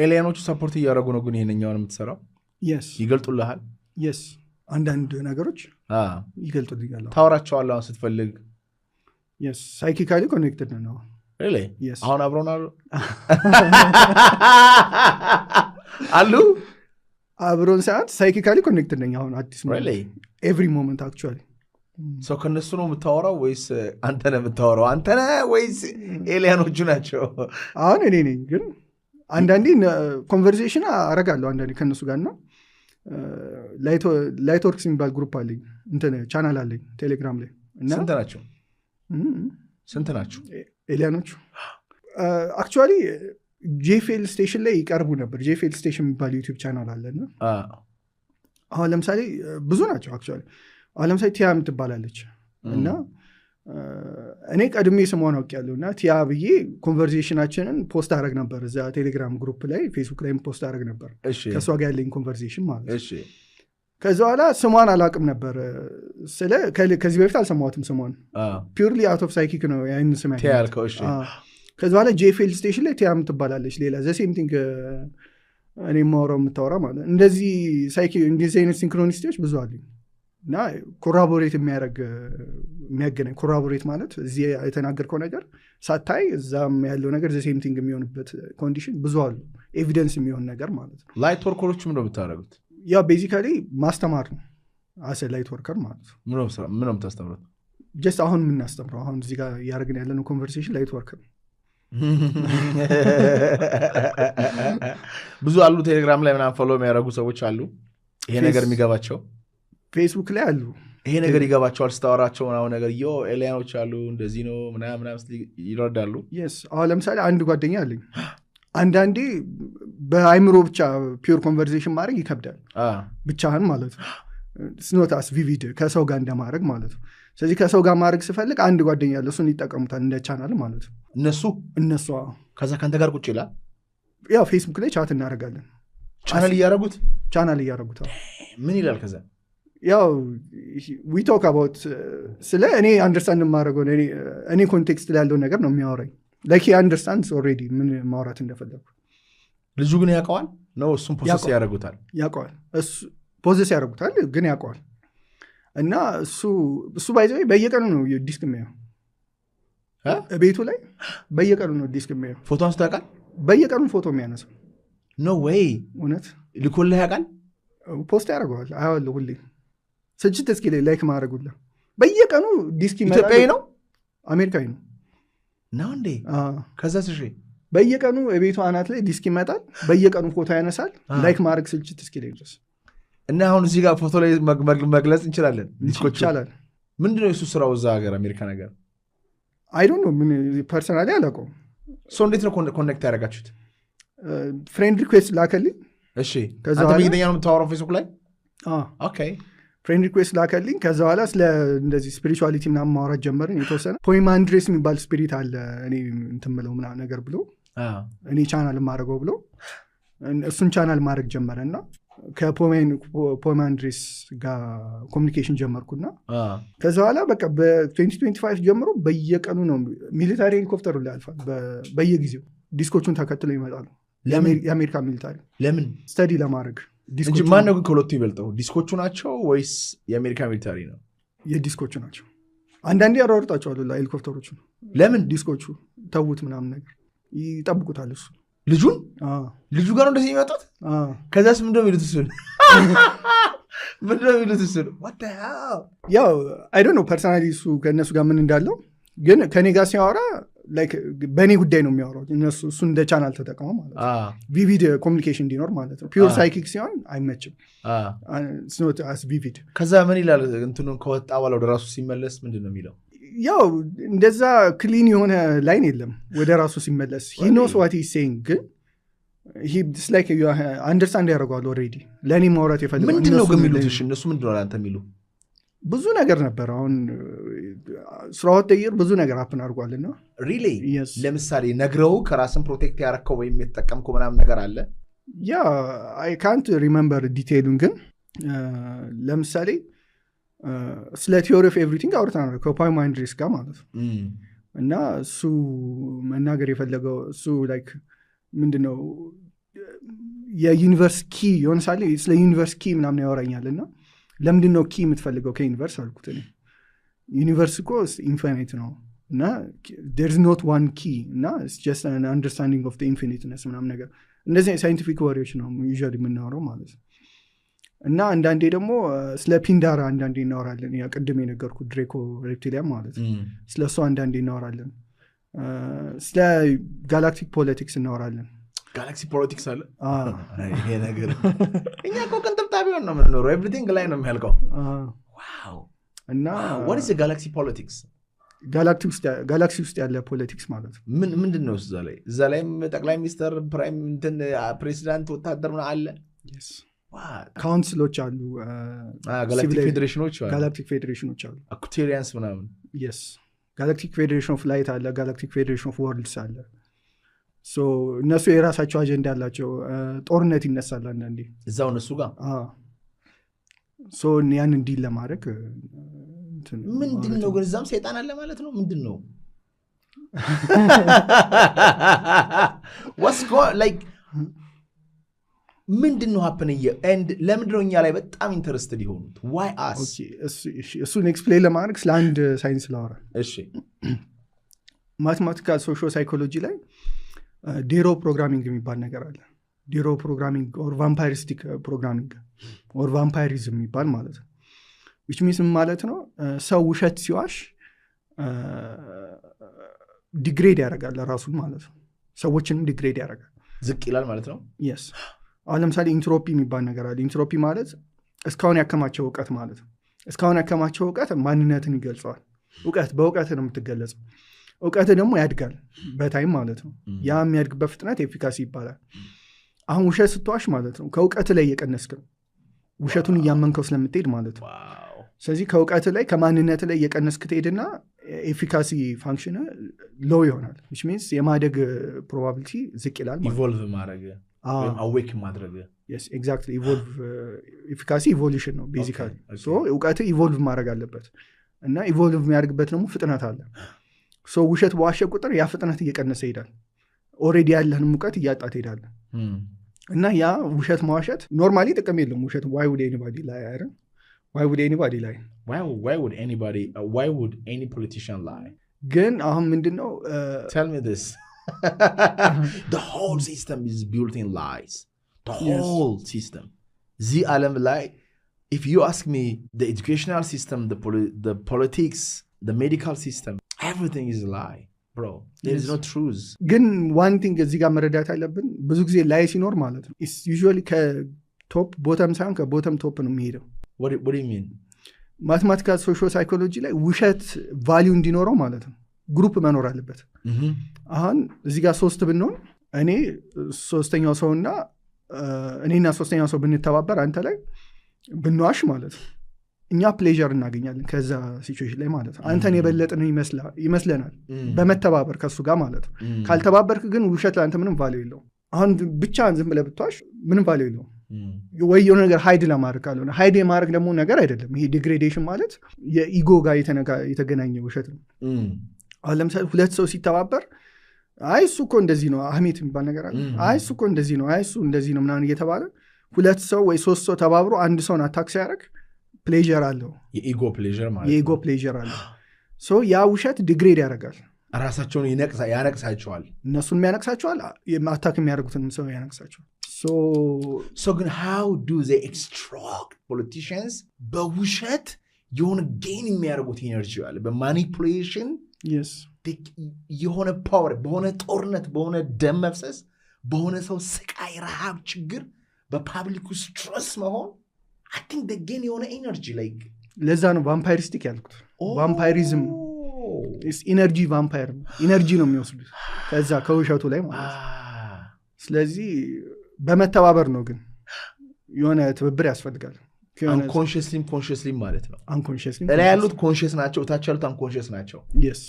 ኤሊያኖቹ ሰፖርት እያደረጉ ነው ግን ይሄንኛውን የምትሰራው yes ይገልጡልሃል yes አንዳንድ ነገሮች ይገልጡልኛል ታወራቸዋለህ አሁን ስትፈልግ yes psychically connected ነው really yes አሁን አብረውን አሉ አብሮን ሰዓት psychically connected ነኝ አሁን አዲስ ነው really every moment actually so ከነሱ ነው የምታወራው ወይስ አንተ ነህ የምታወራው አንተ ነህ ወይስ ኤሊያኖቹ ናቸው አሁን እኔ ነኝ ግን አንዳንዴ ኮንቨርሴሽን አረጋለሁ አንዳንዴ ከነሱ ጋርና ላይትወርክስ የሚባል ግሩፕ አለኝ እንትን ቻናል አለኝ ቴሌግራም ላይ እና ስንት ናቸው ኤሊያኖቹ አክቹዋሊ ጄፌል ስቴሽን ላይ ይቀርቡ ነበር ጄፌል ስቴሽን የሚባል ዩቲዩብ ቻናል አለና አሁን ለምሳሌ ብዙ ናቸው አክቹዋሊ አሁን ለምሳሌ ቲያ የምትባላለች እና እኔ ቀድሜ ስሟን አውቄያለሁ እና ቲያ ብዬ ኮንቨርሴሽናችንን ፖስት አደረግ ነበር እዛ ቴሌግራም ግሩፕ ላይ ፌስቡክ ላይም ፖስት አደረግ ነበር ከእሷ ጋር ያለኝ ኮንቨርሴሽን ማለት ከዛ በኋላ ስሟን አላውቅም ነበር ከዚህ በፊት አልሰማሁትም ስሟን ፒውርሊ አውት ኦፍ ሳይኪክ ነው ያን ስም ያልከው ከዛ በኋላ ጄፌል ስቴሽን ላይ ቲያ የምትባላለች ሌላ ዘሴም ቲንግ እኔ የማወራው የምታወራ ማለት እንደዚህ እንደዚህ አይነት ሲንክሮኒስቲዎች ብዙ አሉኝ እና ኮራቦሬት የሚያገናኝ ኮራቦሬት ማለት እዚህ የተናገርከው ነገር ሳታይ እዛም ያለው ነገር ዘሴም ቲንግ የሚሆንበት ኮንዲሽን ብዙ አሉ ኤቪደንስ የሚሆን ነገር ማለት ነው ላይት ወርከሮች ምንድን ነው የምታደርጉት ያ ቤዚካሊ ማስተማር ነው አሰ ላይት ወርከር ማለት ነው ምን ነው የምታስተምሩት ጀስት አሁን የምናስተምረው አሁን እዚህ ጋር እያደረግን ያለነው ኮንቨርሴሽን ላይት ወርከር ብዙ አሉ ቴሌግራም ላይ ምናምን ፎሎ የሚያደርጉ ሰዎች አሉ ይሄ ነገር የሚገባቸው ፌስቡክ ላይ አሉ ይሄ ነገር ይገባቸዋል ስታወራቸው ምናምን ነገር ኤሊያኖች አሉ እንደዚህ ነው ምናምን ይረዳሉ yes አሁን ለምሳሌ አንድ ጓደኛ አለኝ አንዳንዴ በአይምሮ ብቻ ፒውር ኮንቨርሴሽን ማድረግ ይከብዳል ብቻህን ማለት ነው ስኖታስ ቪቪድ ከሰው ጋር እንደማድረግ ማለት ነው ስለዚህ ከሰው ጋር ማድረግ ስፈልግ አንድ ጓደኛ አለ እሱን ይጠቀሙታል እንደ ቻናል ማለት ነው እነሱ ከዛ ከአንተ ጋር ቁጭ ይላል ያው ፌስቡክ ላይ ቻት እናደርጋለን ቻናል እያደረጉት ምን ይላል ከዛ ያው we talk about ስለ እኔ አንደርስታንድ የማደርገው እኔ ኮንቴክስት ላይ ያለው ነገር ነው የሚያወራኝ like he understands already ምን ማውራት እንደፈለኩ ልጁ ግን ያውቀዋል ነው እሱም ፕሮሰስ ያውቀዋል እሱ ፕሮሰስ ያደርጉታል ግን ያውቀዋል እና እሱ ባይዘው በየቀኑ ነው ዲስክ የሚያየው ቤቱ ላይ በየቀኑ ነው ዲስክ የሚያየው ፎቶ አንስቶ ያውቃል በየቀኑ ፎቶ የሚያነሳው no way እውነት ልኮልህ ያውቃል ፖስት ያደርገዋል አያዋለሁ ሁሌ ስጅት እስኪ ላይክ ማድረጉላ በየቀኑ ዲስክ ይመጣል ኢትዮጵያዊ ነው አሜሪካዊ ነው እንዴ ከዛ ስሽ በየቀኑ የቤቱ አናት ላይ ዲስክ ይመጣል በየቀኑ ፎቶ ያነሳል ላይክ ማድረግ ስልችት እስኪ ላይ ድረስ እና አሁን እዚህ ጋር ፎቶ ላይ መግለጽ እንችላለን ዲስኮች ይቻላል ምንድነው የሱ ስራው እዛ ሀገር አሜሪካ ነገር አይ ዶንት ኖ ምን ፐርሰናሊ አላውቀውም እንዴት ነው ኮኔክት ያደረጋችሁት ፍሬንድ ሪኩዌስት ላከልኝ እሺ ከዛ አንተ በየትኛ ነው የምታወራው ፌስቡክ ላይ ኦኬ ፍሬንድ ሪኩዌስት ላከልኝ ከዛ በኋላ ስለ እንደዚህ ስፒሪቹዋሊቲ ምናምን ማውራት ጀመርን የተወሰነ ፖይማንድሬስ የሚባል ስፒሪት አለ እኔ እንትምለው ምናምን ነገር ብሎ እኔ ቻናል ማድረገው ብሎ እሱን ቻናል ማድረግ ጀመረና ከፖይማንድሬስ ጋር ኮሚኒኬሽን ጀመርኩና ከዛ በኋላ በቃ በ2025 ጀምሮ በየቀኑ ነው ሚሊታሪ ሄሊኮፕተሩ ላይ ያልፋል በየጊዜው ዲስኮቹን ተከትሎ ይመጣሉ የአሜሪካ ሚሊታሪ ለምን ስተዲ ለማድረግ እንጂ ማነው ግን ከሁለቱ ይበልጠው ዲስኮቹ ናቸው ወይስ የአሜሪካ ሚሊታሪ ነው የዲስኮቹ ናቸው አንዳንዴ ያሯሩጣቸዋሉ ሄሊኮፕተሮቹ ለምን ዲስኮቹ ተውት ምናምን ነገር ይጠብቁታል እሱ ልጁ ጋር እንደዚህ ይመጣት ከዛስ ምንድነው የሚሉት እሱ what the hell ያው I don't know personally እሱ ከእነሱ ጋር ምን እንዳለው ግን ከኔ ጋር ሲያወራ በእኔ ጉዳይ ነው የሚያወራው እሱ እንደ ቻናል ተጠቅመው ማለት ነው ቪቪድ ኮሚኒኬሽን እንዲኖር ማለት ነው ፒውር ሳይኪክ ሲሆን አይመችም ስኖት አስ ቪቪድ ከዛ ምን ይላል እንትኑን ከወጣ በኋላ ወደ ራሱ ሲመለስ ምንድን ነው የሚለው ያው እንደዛ ክሊን የሆነ ላይን የለም ወደ ራሱ ሲመለስ he knows what he's saying ግን he is like you understand ያደርገዋል already ለእኔ ማውራት የፈለገው ምንድነው ግን የሚሉት እነሱ ምንድነው ለአንተ የሚሉ ብዙ ነገር ነበር አሁን ስራውት ተይር ብዙ ነገር አፕን አድርጓልና ሪሊ ለምሳሌ ነግረው ከራስን ፕሮቴክት ያረከው ወይም የተጠቀምከው ምናምን ነገር አለ ያ I can't remember ዲቴይሉን ግን ለምሳሌ ስለ ቲዮሪ ኦፍ ኤቭሪቲንግ አውርተናል ከፖይማንድሬስ ጋር ማለት ነው እና እሱ መናገር የፈለገው እሱ ላይክ ምንድነው የዩኒቨርስ ኪ የሆነ ሳለ ስለ ዩኒቨርስ ኪ ምናምን ያወራኛልና ለምንድን ነው ኪ የምትፈልገው ከዩኒቨርስ አልኩት። ዩኒቨርስ እኮ ኢንፋይናይት ነው እና there's not one key እና it's just an understanding of the infiniteness ምናምን ነገር እንደዚህ ሳይንቲፊክ ወሬዎች ነው usually የምናወራው ማለት ነው። እና አንዳንዴ ደግሞ ስለ ፒንዳራ አንዳንዴ እናወራለን። ያ ቅድም የነገርኩት ድሬኮ ሬፕቲሊያን ማለት ነው። ስለ እሱ አንዳንዴ እናወራለን። ስለ ጋላክቲክ ፖለቲክስ እናወራለን። ጋላክሲ ፖለቲክስ አለ ይሄ ነገር እኛ እኮ ቅንጥብጣቢ ነው የምንኖረው። ኤቭሪቲንግ ላይ ነው የሚያልቀው። ዋው እና what is the galaxy politics? ጋላክሲ ውስጥ ያለ ፖለቲክስ ማለት ነው። ምንድን ነው እዛ ላይም ጠቅላይ ሚኒስተር ፕራይም ፕሬዚዳንት ወታደር ምን አለ? ካውንስሎች አሉ፣ ጋላክቲክ ፌዴሬሽኖች አሉ፣ አኩቴሪያንስ ምናምን። የስ ጋላክቲክ ፌዴሬሽን ኦፍ ላይት አለ፣ ጋላክቲክ ፌዴሬሽን ኦፍ ወርልድስ አለ። እነሱ የራሳቸው አጀንዳ አላቸው። ጦርነት ይነሳል አንዳንዴ እዛው እነሱ ጋር ያን እንዲል ለማድረግ ምንድን ነው ግን እዛም ሰይጣን አለ ማለት ነው። ምንድን ነው ምንድን ነው ሀፕን ለምንድን ነው እኛ ላይ በጣም ኢንተረስትድ የሆኑት? ዋይ አስ? እሱን ኤክስፕሌን ለማድረግ ስለ አንድ ሳይንስ ላወራ። እሺ ማቴማቲካል ሶሾ ሳይኮሎጂ ላይ ዴሮ ፕሮግራሚንግ የሚባል ነገር አለ። ዴሮ ፕሮግራሚንግ ኦር ቫምፓይሪስቲክ ፕሮግራሚንግ ኦር ቫምፓይሪዝም የሚባል ማለት ነው። which means ማለት ነው ሰው ውሸት ሲዋሽ ዲግሬድ ያደርጋል ራሱን ማለት ነው። ሰዎችንም ዲግሬድ ያደርጋል፣ ዝቅ ይላል ማለት ነው። yes አሁን ለምሳሌ ኢንትሮፒ የሚባል ነገር አለ። ኢንትሮፒ ማለት እስካሁን ያከማቸው እውቀት ማለት ነው። እስካሁን ያከማቸው እውቀት ማንነትን ይገልጸዋል። በእውቀት ነው የምትገለጸው። እውቀት ደግሞ ያድጋል በታይም ማለት ነው። ያ የሚያድግበት ፍጥነት ኤፊካሲ ይባላል። አሁን ውሸት ስትዋሽ ማለት ነው ከእውቀት ላይ እየቀነስክ ነው፣ ውሸቱን እያመንከው ስለምትሄድ ማለት ነው። ስለዚህ ከእውቀት ላይ ከማንነት ላይ እየቀነስክ ትሄድና ኤፊካሲ ፋንክሽን ሎው ይሆናል። which means የማደግ ፕሮባቢሊቲ ዝቅ ይላል ማለት ነው። ኢቮልቭ ማድረግ ወይም አዌክ ማድረግ yes exactly ኢቮልቭ ኤፊካሲ ኢቮሉሽን ነው ቤዚካሊ። እውቀት ኢቮልቭ ማድረግ አለበት እና ኢቮልቭ የሚያደርግበት ደግሞ ፍጥነት አለ። ውሸት በዋሸ ቁጥር ያ ፍጥነት እየቀነሰ ይሄዳል። ኦልሬዲ ያለህን እውቀት እያጣ ትሄዳለህ። እና ያ ውሸት መዋሸት ኖርማሊ ጥቅም የለም። ውሸት why would anybody lie? why would anybody lie? why would any politician lie? ግን አሁን ምንድነው tell me this the whole system is built in lies. The whole system. The ዓለም ላይ if you ask me the educational system, the politics, the medical system, everything is a lie. Bro, there is no truth. ግን one thing እዚህ ጋር መረዳት አለብን። ብዙ ጊዜ ላይ ሲኖር ማለት ነው it's usually ከቶፕ ቦተም ሳይሆን ከቦተም ቶፕ ነው የሚሄደው። what do you mean? ማቴማቲካል ሶሾ ሳይኮሎጂ ላይ ውሸት ቫሊዩ እንዲኖረው ማለት ነው ግሩፕ መኖር አለበት። አሁን እዚህ ጋር 3 ብንሆን እኔ ሶስተኛው ሰውና እኔና ሶስተኛው ሰው ብንተባበር አንተ ላይ ብንዋሽ ማለት ነው እኛ ፕሌዠር እናገኛለን ከዛ ሲቹዌሽን ላይ ማለት ነው። አንተን የበለጥን ይመስለናል በመተባበር ከሱ ጋር ማለት ነው። ካልተባበርክ ግን ውሸት ለአንተ ምንም ቫልዩ የለውም። አሁን ብቻህን ዝም ብለህ ብትዋሽ ምንም ቫልዩ የለውም። ወይ የሆነ ነገር ሃይድ ለማድረግ ካልሆነ ሃይድ የማድረግ ደግሞ ነገር አይደለም። ይሄ ዲግሬዴሽን ማለት የኢጎ ጋር የተገናኘ ውሸት ነው። አሁን ለምሳሌ 2 ሰው ሲተባበር አይ እሱ እኮ እንደዚህ ነው፣ አህሜት የሚባል ነገር አለ። አይ እሱ እኮ እንደዚህ ነው፣ አይ እሱ እንደዚህ ነው ምናምን እየተባለ 2 ሰው ወይ 3 ሰው ተባብሮ አንድ ሰውን አታክ ሲያደርግ ፕሌዠር አለው። የኢጎ ፕሌዠር ማለት የኢጎ ፕሌዠር አለው። ያ ውሸት ዲግሬድ ያደርጋል። ራሳቸውን ያነቅሳቸዋል፣ እነሱን ያነቅሳቸዋል፣ አታክ የሚያደርጉትንም ሰው ያነቅሳቸዋል። ግን how do they extract politicians? በውሸት የሆነ ጌን የሚያደርጉት ኢነርጂ አለ በማኒፑሌሽን የሆነ ፓወር በሆነ ጦርነት በሆነ ደም መፍሰስ በሆነ ሰው ስቃይ ረሃብ ችግር በፓብሊኩ ስትረስ መሆን I think they gain የሆነ ኢነርጂ like ለዛ ነው ቫምፓይሪስቲክ ያልኩት። ቫምፓይሪዝም ኢነርጂ ቫምፓየር ኢነርጂ ነው የሚወስዱት ከዛ ከውሸቱ ላይ ማለት ነው። ስለዚህ በመተባበር ነው ግን የሆነ ትብብር ያስፈልጋል። ኮንሽስሊ ማለት ነው። ላይ ያሉት ኮንሽስ ናቸው፣ ታች ያሉት አንኮንሽስ ናቸው። yes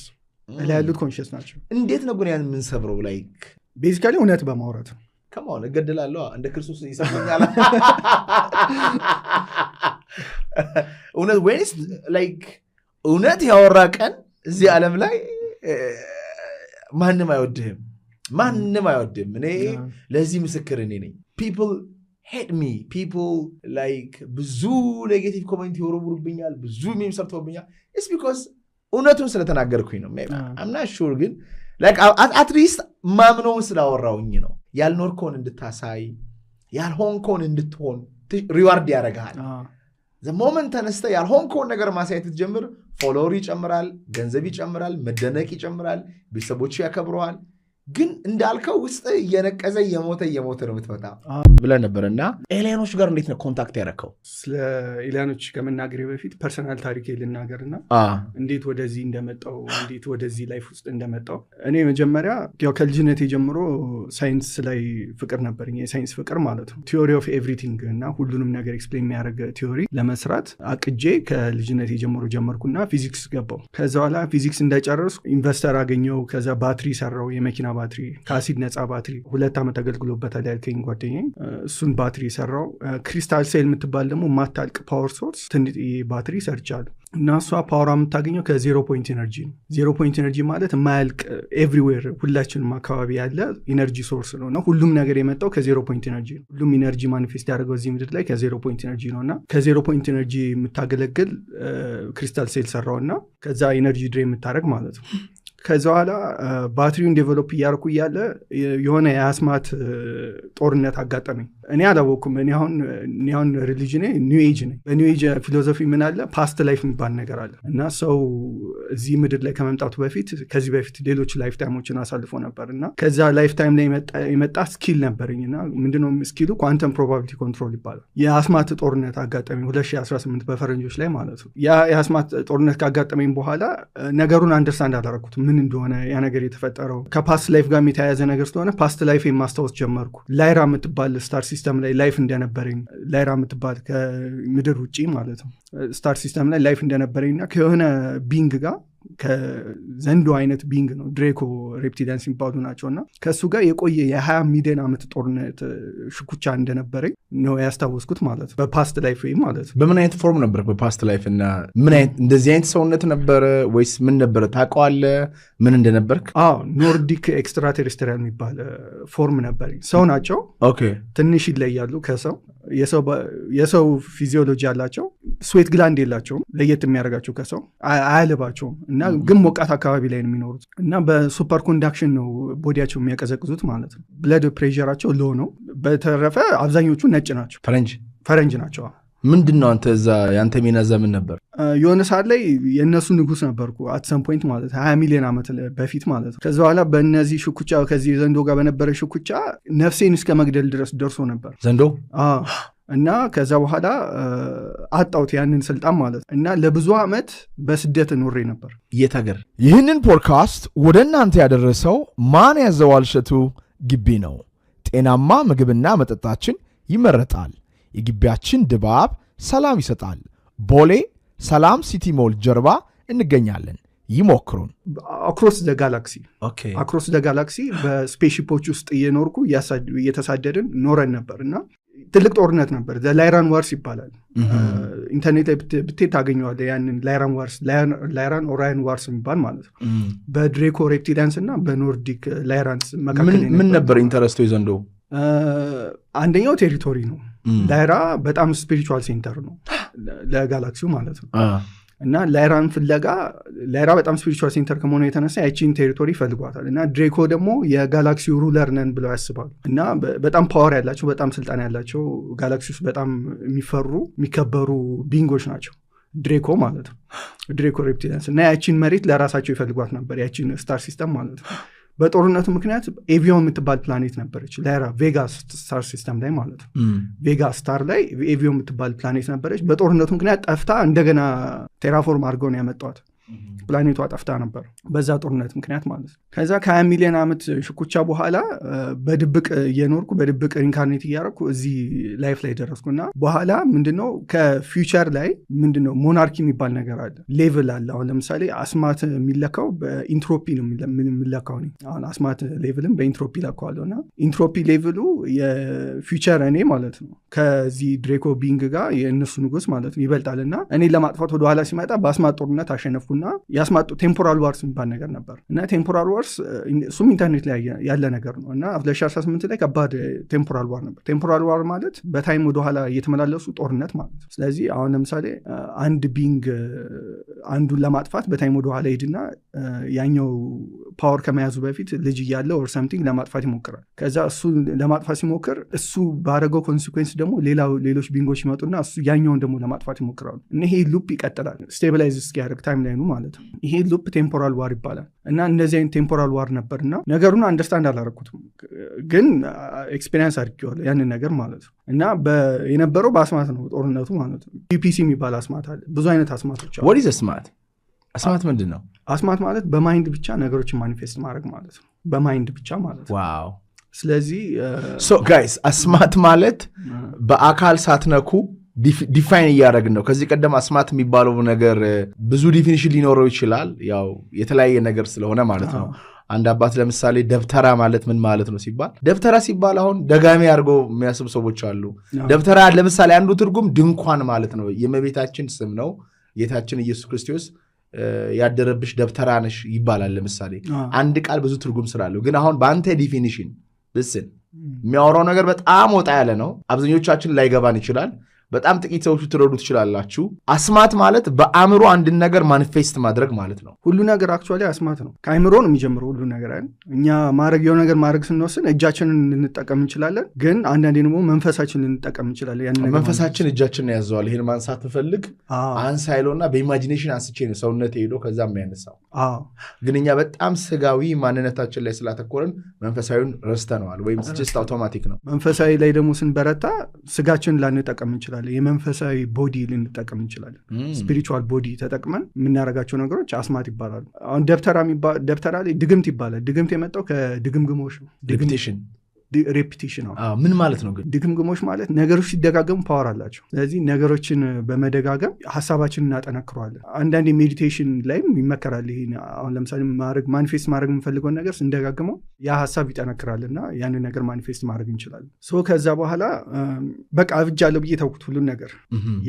ላይ ያሉት ኮንሽስ ናቸው። እንዴት ነው ግን ያን የምንሰብረው? ላይክ ቤዚካሊ እውነት በማውራት ነው። ከማን እገድላለሁ እንደ ክርስቶስ ይሰማኛል እውነት ወይስ ላይክ እውነት ያወራ ቀን እዚህ ዓለም ላይ ማንም አይወድህም። ማንም አይወድም እኔ ለዚህ ምስክር እኔ ነኝ people hate me people like ብዙ ኔጌቲቭ ኮሜንት ይወረውሩብኛል ብዙ ሜም ሰርተውብኛል it's because እውነቱን ስለተናገርኩኝ ነው I'm not sure ግን like at least ማምነውን ስላወራውኝ ነው ያልኖርኮን እንድታሳይ ያልሆንኮን እንድትሆን ሪዋርድ ያደርጋል the moment ተነስተ ያልሆንኮን ነገር ማሳየት ትጀምር ፎሎወር ይጨምራል ገንዘብ ይጨምራል መደነቅ ይጨምራል ቤተሰቦቹ ያከብረዋል ግን እንዳልከው ውስጥ እየነቀዘ እየሞተ ነው የምትመጣ ብለህ ነበርና ኤሊያኖች ጋር እንዴት ነው ኮንታክት ያደረከው? ስለ ኤሊያኖች ከመናገሬ በፊት ፐርሰናል ታሪክ ልናገርና እንዴት ወደዚህ እንደመጣው እንዴት ወደዚህ ላይፍ ውስጥ እንደመጣው እኔ መጀመሪያ ያው ከልጅነቴ ጀምሮ ሳይንስ ላይ ፍቅር ነበርኝ የሳይንስ ፍቅር ማለት ነው ቲዮሪ ኦፍ ኤቭሪቲንግ እና ሁሉንም ነገር ኤክስፕሌን የሚያደርግ ቲዮሪ ለመስራት አቅጄ ከልጅነቴ ጀምሮ ጀመርኩና ፊዚክስ ገባው ከዛ በኋላ ፊዚክስ እንደጨረስኩ ኢንቨስተር አገኘው ከዛ ባትሪ ሰራው የመኪና ባትሪ ከአሲድ ነፃ ባትሪ 2 ዓመት አገልግሎበታል ያልከኝ ጓደኛዬ እሱን ባትሪ ሰራው ክሪስታል ሴል የምትባል ደግሞ ማታልቅ ፓወር ሶርስ ትንሽ ባትሪ ሰርቻለሁ እና እሷ ፓወር የምታገኘው ከ0 ፖይንት ኤነርጂ ነው 0 ፖይንት ኤነርጂ ማለት የማያልቅ ኤቭሪዌር ሁላችንም አካባቢ ያለ ኢነርጂ ሶርስ ነው እና ሁሉም ነገር የመጣው ከ0 ፖይንት ኤነርጂ ነው ሁሉም ኢነርጂ ማኒፌስት ያደርገው እዚህ ምድር ላይ ከ0 ፖይንት ኤነርጂ ነው እና ከ0 ፖይንት ኤነርጂ የምታገለግል ክሪስታል ሴል ሰራውና ከዛ ኢነርጂ ድሬ የምታደርግ ማለት ነው ከዛ በኋላ ባትሪውን ዴቨሎፕ እያደረኩ እያለ የሆነ የአስማት ጦርነት አጋጠመኝ እኔ አላወኩም እኔ አሁን ሪሊጅኔ ኒው ኤጅ ነኝ በኒው ኤጅ ፊሎሶፊ ምን አለ ፓስት ላይፍ የሚባል ነገር አለ እና ሰው እዚህ ምድር ላይ ከመምጣቱ በፊት ከዚህ በፊት ሌሎች ላይፍ ታይሞችን አሳልፎ ነበር እና ከዛ ላይፍ ታይም ላይ የመጣ ስኪል ነበረኝና ምንድነው ስኪሉ ኳንተም ፕሮባቢሊቲ ኮንትሮል ይባላል የአስማት ጦርነት አጋጠመኝ 2018 በፈረንጆች ላይ ማለት ነው ያ የአስማት ጦርነት ካጋጠመኝ በኋላ ነገሩን አንደርስታንድ አደረኩት ምን እንደሆነ ያ ነገር የተፈጠረው ከፓስት ላይፍ ጋር የተያያዘ ነገር ስለሆነ ፓስት ላይፍ የማስታወስ ጀመርኩ ላይራ የምትባል ስታር ሲስተም ላይ ላይፍ እንደነበረኝ ላይራ የምትባል ከምድር ውጪ ማለት ነው ስታር ሲስተም ላይ ላይፍ እንደነበረኝና ከሆነ ቢንግ ጋር ከዘንዶ አይነት ቢንግ ነው ድሬኮ ሬፕቲሊያንስ የሚባሉ ናቸውና ከሱ ጋር የቆየ የ20 ሚሊዮን ዓመት ጦርነት ሽኩቻ እንደነበረኝ ነው ያስታወስኩት ማለት ነው በፓስት ላይፍ ወይ ማለት ነው በምን አይነት ፎርም ነበር በፓስት ላይፍ እና ምን አይነት እንደዚህ አይነት ሰውነት ነበር ወይስ ምን ነበር ታውቀዋለህ ምን እንደነበርክ ኖርዲክ ኤክስትራቴሬስትሪያል የሚባል ፎርም ነበር ሰው ናቸው ኦኬ ትንሽ ይለያሉ ከሰው የሰው ፊዚዮሎጂ ያላቸው ስዌት ግላንድ የላቸውም ለየት የሚያደርጋቸው ከሰው አያልባቸውም እና ግን ሞቃት አካባቢ ላይ ነው የሚኖሩት እና በሱፐር ኮንዳክሽን ነው ቦዲያቸው የሚያቀዘቅዙት ማለት ነው ብለድ ፕሬሸራቸው ሎ ነው በተረፈ አብዛኞቹ ነጭ ናቸው ፈረንጅ ናቸው ምንድነው አንተ እዛ ያንተ ሚና ዘመን ነበር የሆነ ሰዓት ላይ የነሱ ንጉስ ነበርኩ አት ሰም ፖይንት ማለት 20 ሚሊዮን ዓመት በፊት ማለት ነው ከዛ በኋላ በእነዚህ ሽኩቻ ከዚህ ዘንዶ ጋር በነበረ ሽኩቻ ነፍሴን እስከ መግደል ድረስ ደርሶ ነበር ዘንዶ እና ከዛ በኋላ አጣውት ያንን ስልጣን ማለት እና ለብዙ ዓመት በስደት ኖሬ ነበር የት ሀገር ይህንን ፖድካስት ወደ እናንተ ያደረሰው ማን ያዘዋል እሸቱ ግቢ ነው ጤናማ ምግብና መጠጣችን ይመረጣል የግቢያችን ድባብ ሰላም ይሰጣል ቦሌ ሰላም ሲቲ ሞል ጀርባ እንገኛለን ይሞክሩን አክሮስ ዘ ጋላክሲ በስፔስሺፖች ውስጥ እየኖርኩ እየተሳደድን ኖረን ነበርና ትልቅ ጦርነት ነበር ላይራን ዋርስ ይባላል ኢንተርኔት ላይ ብትሄድ ታገኘዋለህ ያንን ላይራን ኦራያን ዋርስ የሚባል ማለት ነው በድሬኮ ሬፕቲሊያንስ እና በኖርዲክ ላይራንስ መካከል ምን ነበር ኢንተረስቶ ይዘንዶ አንደኛው ቴሪቶሪ ነው ላይራ በጣም ስፒሪቹዋል ሴንተር ነው ለጋላክሲው ማለት ነው እና ላይራን ፍለጋ ላይራ በጣም ስፒሪቹዋል ሴንተር ከመሆኑ የተነሳ ያቺን ቴሪቶሪ ይፈልጓታል እና ድሬኮ ደግሞ የጋላክሲው ሩለር ነን ብለው ያስባሉ እና በጣም ፓወር ያላቸው በጣም ስልጣን ያላቸው ጋላክሲ ውስጥ በጣም የሚፈሩ የሚከበሩ ቢንጎች ናቸው ድሬኮ ማለት ነው ድሬኮ ሬፕቲሊያንስ እና ያቺን መሬት ለራሳቸው ይፈልጓት ነበር ያቺን ስታር ሲስተም ማለት ነው በጦርነቱ ምክንያት ኤቪዮን የምትባል ፕላኔት ነበረች ላይራ ቬጋ ስታር ሲስተም ላይ ማለት ነው ቬጋ ስታር ላይ ኤቪዮን የምትባል ፕላኔት ነበረች በጦርነቱ ምክንያት ጠፍታ እንደገና ቴራፎርም አድርገው ነው ያመጧት ፕላኔቷ ጠፍታ ነበር በዛ ጦርነት ምክንያት ማለት ነው ከዛ ከ20 ሚሊዮን ዓመት ሽኩቻ በኋላ በድብቅ እየኖርኩ በድብቅ ኢንካርኔት እያደረኩ እዚህ ላይፍ ላይ ደረስኩና በኋላ ምንድነው ከፊውቸር ላይ ምንድነው ሞናርኪ የሚባል ነገር አለ ሌቭል አለ አሁን ለምሳሌ አስማት የሚለካው በኢንትሮፒ ነው የሚለካው አሁን አስማት ሌቭልም በኢንትሮፒ ለካዋለሁና ኢንትሮፒ ሌቭሉ የፊውቸር እኔ ማለት ነው ከዚህ ድሬኮ ቢንግ ጋር የእነሱ ንጉስ ማለት ነው ይበልጣልና እኔ ለማጥፋት ወደኋላ ሲመጣ በአስማት ጦርነት አሸነፍኩ አመጡና ያስማጡ ቴምፖራል ዋርስ የሚባል ነገር ነበር እና ቴምፖራል ዋርስ እሱም ኢንተርኔት ላይ ያለ ነገር ነው እና 2018 ላይ ከባድ ቴምፖራል ዋር ነበር። ቴምፖራል ዋር ማለት በታይም ወደኋላ እየተመላለሱ ጦርነት ማለት ነው። ስለዚህ አሁን ለምሳሌ አንድ ቢንግ አንዱን ለማጥፋት በታይም ወደኋላ ሄድና ያኛው ፓወር ከመያዙ በፊት ልጅ እያለ ኦር ሰምቲንግ ለማጥፋት ይሞክራል። ከዛ እሱ ለማጥፋት ሲሞክር እሱ ባረገው ኮንሲኩዌንስ ደግሞ ሌሎች ቢንጎች ይመጡና እሱ ያኛውን ደግሞ ለማጥፋት ይሞክራሉ እና ይሄ ሉፕ ይቀጥላል ስቴቢላይዝ እስኪያደርግ ታይም ላይኑ ማለት ነው። ይሄ ሉፕ ቴምፖራል ዋር ይባላል እና እንደዚህ አይነት ቴምፖራል ዋር ነበርና ነገሩን አንደርስታንድ አላረኩትም፣ ግን ኤክስፔሪንስ አድርጌዋለሁ ያንን ነገር ማለት ነው። እና የነበረው በአስማት ነው ጦርነቱ ማለት ነው። ፒፒሲ የሚባል አስማት አለ። ብዙ አይነት አስማቶች አሉ። what is አስማት? አስማት ምንድን ነው? አስማት ማለት በማይንድ ብቻ ነገሮችን ማኒፌስት ማድረግ ማለት ነው። በማይንድ ብቻ ማለት ነው። ዋው። ስለዚህ ጋይስ አስማት ማለት በአካል ሳትነኩ ዲፋይን እያደረግን ነው። ከዚህ ቀደም አስማት የሚባለው ነገር ብዙ ዲፊኒሽን ሊኖረው ይችላል፣ ያው የተለያየ ነገር ስለሆነ ማለት ነው። አንድ አባት ለምሳሌ ደብተራ ማለት ምን ማለት ነው ሲባል፣ ደብተራ ሲባል አሁን ደጋሚ አድርገው የሚያስቡ ሰዎች አሉ። ደብተራ ለምሳሌ አንዱ ትርጉም ድንኳን ማለት ነው። የእመቤታችን ስም ነው። ጌታችን ኢየሱስ ክርስቶስ ያደረብሽ ደብተራ ነሽ ይባላል። ለምሳሌ አንድ ቃል ብዙ ትርጉም ስላለው፣ ግን አሁን በአንተ ዲፊኒሽን ልስን የሚያወራው ነገር በጣም ወጣ ያለ ነው። አብዛኞቻችን ላይገባን ይችላል። በጣም ጥቂት ሰዎች ትረዱ ትችላላችሁ። አስማት ማለት በአእምሮ አንድን ነገር ማኒፌስት ማድረግ ማለት ነው። ሁሉ ነገር አክቹዋሊ አስማት ነው። ከአእምሮ ነው የሚጀምረው ሁሉ ነገር አይደል? እኛ የሆነ ነገር ማድረግ ስንወስን እጃችንን ልንጠቀም እንችላለን፣ ግን አንዳንዴ ደግሞ መንፈሳችን ልንጠቀም እንችላለን። መንፈሳችን እጃችንን ያዘዋል። ይሄን ማንሳት ትፈልግ አንሳ ይለውና በኢማጂኔሽን አንስቼ ነው ሰውነት ሄዶ ከዛ የሚያነሳው። ግን እኛ በጣም ስጋዊ ማንነታችን ላይ ስላተኮረን መንፈሳዊውን ረስተነዋል፣ ወይም ጀስት አውቶማቲክ ነው። መንፈሳዊ ላይ ደግሞ ስንበረታ ስጋችንን ላንጠቀም እንችላለን። የመንፈሳዊ ቦዲ ልንጠቀም እንችላለን። ስፒሪቹዋል ቦዲ ተጠቅመን የምናደርጋቸው ነገሮች አስማት ይባላሉ። አሁን ደብተራ ላይ ድግምት ይባላል። ድግምት የመጣው ከድግምግሞሽ ነው። ሬፒቲሽን ነው። ምን ማለት ነው? ግን ድግምግሞች ማለት ነገሮች ሲደጋገሙ ፓወር አላቸው። ስለዚህ ነገሮችን በመደጋገም ሀሳባችንን እናጠነክረዋለን። አንዳንድ ሜዲቴሽን ላይም ይመከራል። ይሄ አሁን ለምሳሌ ማኒፌስት ማድረግ የምንፈልገውን ነገር ስንደጋግመው ያ ሀሳብ ይጠነክራልና ያንን ነገር ማኒፌስት ማድረግ እንችላለን። ከዛ በኋላ በቃ አብጃለሁ ብዬ ተውኩት ሁሉን ነገር።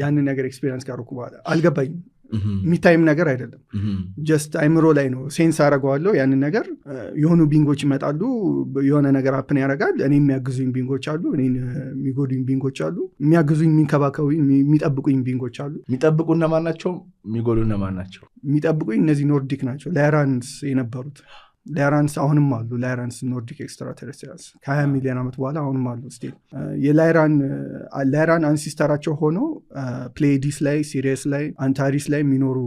ያንን ነገር ኤክስፔሪንስ ካደረኩ በኋላ አልገባኝም። የሚታይም ነገር አይደለም። ጀስት አይምሮ ላይ ነው ሴንስ አደርገዋለሁ ያንን ነገር። የሆኑ ቢንጎች ይመጣሉ፣ የሆነ ነገር አፕን ያደርጋል። እኔ የሚያግዙኝ ቢንጎች አሉ፣ እኔ የሚጎዱኝ ቢንጎች አሉ፣ የሚያግዙኝ የሚንከባከቡኝ የሚጠብቁኝ ቢንጎች አሉ። የሚጠብቁ እነማን ናቸው? የሚጎዱ እነማን ናቸው? የሚጠብቁኝ እነዚህ ኖርዲክ ናቸው፣ ላይራንስ የነበሩት ላይራንስ አሁንም አሉ። ላይራንስ ኖርዲክ ኤክስትራቴሬስትሪያልስ ከ20 ሚሊዮን ዓመት በኋላ አሁንም አሉ። ስቲል የላይራን አንሲስተራቸው ሆኖ ፕሌዲስ ላይ፣ ሲሪየስ ላይ፣ አንታሪስ ላይ የሚኖሩ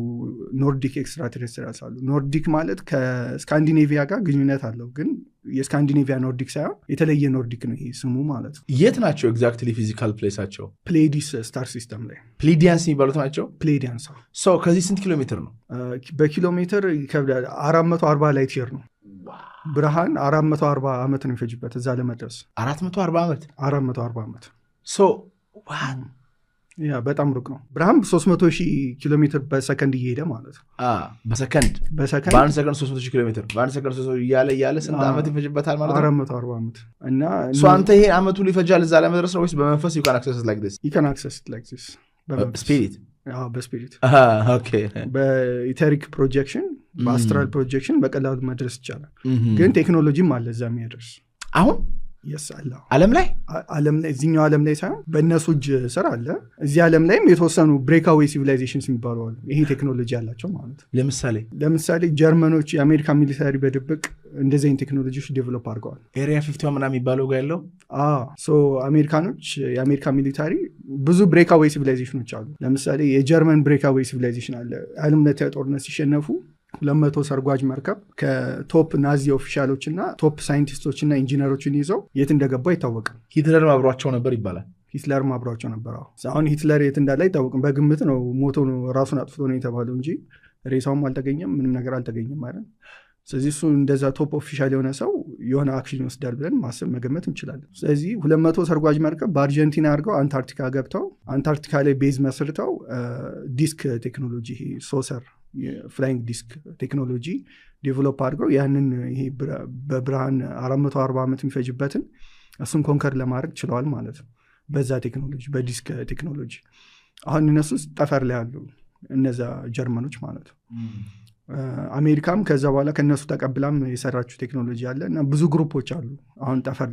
ኖርዲክ ኤክስትራቴሬስትሪያልስ አሉ። ኖርዲክ ማለት ከስካንዲኔቪያ ጋር ግንኙነት አለው፣ ግን የስካንዲኔቪያ ኖርዲክ ሳይሆን የተለየ ኖርዲክ ነው ይሄ ስሙ ማለት ነው። የት ናቸው ኤግዛክትሊ ፊዚካል ፕሌሳቸው? ፕሌዲስ ስታር ሲስተም ላይ ፕሌዲያንስ የሚባሉት ናቸው። ፕሌዲያንስ ከዚህ ስንት ኪሎ ሜትር ነው? በኪሎ ሜትር ይከብዳል። 440 ላይት ይር ነው ብርሃን። 440 ዓመት ነው የሚፈጅበት እዛ ለመድረስ። 440 ዓመት ያ በጣም ሩቅ ነው። ብርሃን 300,000 ኪሎ ሜትር በሰከንድ እየሄደ ማለት ነው። በሰከንድ በአንድ ሰከንድ 300,000 ኪሎ ሜትር በአንድ ሰከንድ እያለ ስንት ዓመት ይፈጅበታል ማለት ነው? 440 ዓመት። እና አንተ ይሄ ዓመቱ ሊፈጃል እዛ ለመድረስ ነው ወይስ በመንፈስ you can access it like this? You can access it like this በስፒሪት? በስፒሪት ኦኬ። በኢተሪክ ፕሮጀክሽን፣ በአስትራል ፕሮጀክሽን በቀላሉ መድረስ ይቻላል። ግን ቴክኖሎጂም አለ እዛ የሚያደርስ አሁን ዓለም ላይ እዚኛው ዓለም ላይ ሳይሆን በእነሱ እጅ ስራ አለ። እዚህ ዓለም ላይም የተወሰኑ ብሬክአዌይ ሲቪላይዜሽንስ የሚባሉ አሉ። ይሄ ቴክኖሎጂ ያላቸው ማለት ለምሳሌ ጀርመኖች የአሜሪካ ሚሊታሪ በድብቅ እንደዚህ አይነት ቴክኖሎጂዎች ዴቨሎፕ አድርገዋል። ኤሪያ 51 ምናምን የሚባለው ጋር ያለው አሜሪካኖች የአሜሪካ ሚሊታሪ ብዙ ብሬክአዌይ ሲቪላይዜሽኖች አሉ። ለምሳሌ የጀርመን ብሬክአዌይ ሲቪላይዜሽን አለ። ዓለም ላይ ጦርነት ሲሸነፉ 200 ሰርጓጅ መርከብ ከቶፕ ናዚ ኦፊሻሎች እና ቶፕ ሳይንቲስቶች እና ኢንጂነሮችን ይዘው የት እንደገባ አይታወቅም። ሂትለር ማብሯቸው ነበር ይባላል። ሂትለር ማብሯቸው ነበር። አሁን ሂትለር የት እንዳለ አይታወቅም። በግምት ነው ሞቶ ነው ራሱን አጥፍቶ ነው የተባለው እንጂ ሬሳውም አልተገኘም፣ ምንም ነገር አልተገኘም ማለት። ስለዚህ እሱ እንደዛ ቶፕ ኦፊሻል የሆነ ሰው የሆነ አክሽን ይወስዳል ብለን ማሰብ መገመት እንችላለን። ስለዚህ 200 ሰርጓጅ መርከብ በአርጀንቲና አድርገው አንታርክቲካ ገብተው አንታርክቲካ ላይ ቤዝ መስርተው ዲስክ ቴክኖሎጂ ሶሰር የፍላይንግ ዲስክ ቴክኖሎጂ ዴቨሎፕ አድርገው ያንን ይሄ በብርሃን 440 ዓመት የሚፈጅበትን እሱን ኮንከር ለማድረግ ችለዋል ማለት ነው። በዛ ቴክኖሎጂ በዲስክ ቴክኖሎጂ አሁን እነሱ ጠፈር ላይ አሉ። እነዛ ጀርመኖች ማለት ነው። አሜሪካም ከዛ በኋላ ከነሱ ተቀብላም የሰራችው ቴክኖሎጂ አለ እና ብዙ ግሩፖች አሉ አሁን ጠፈር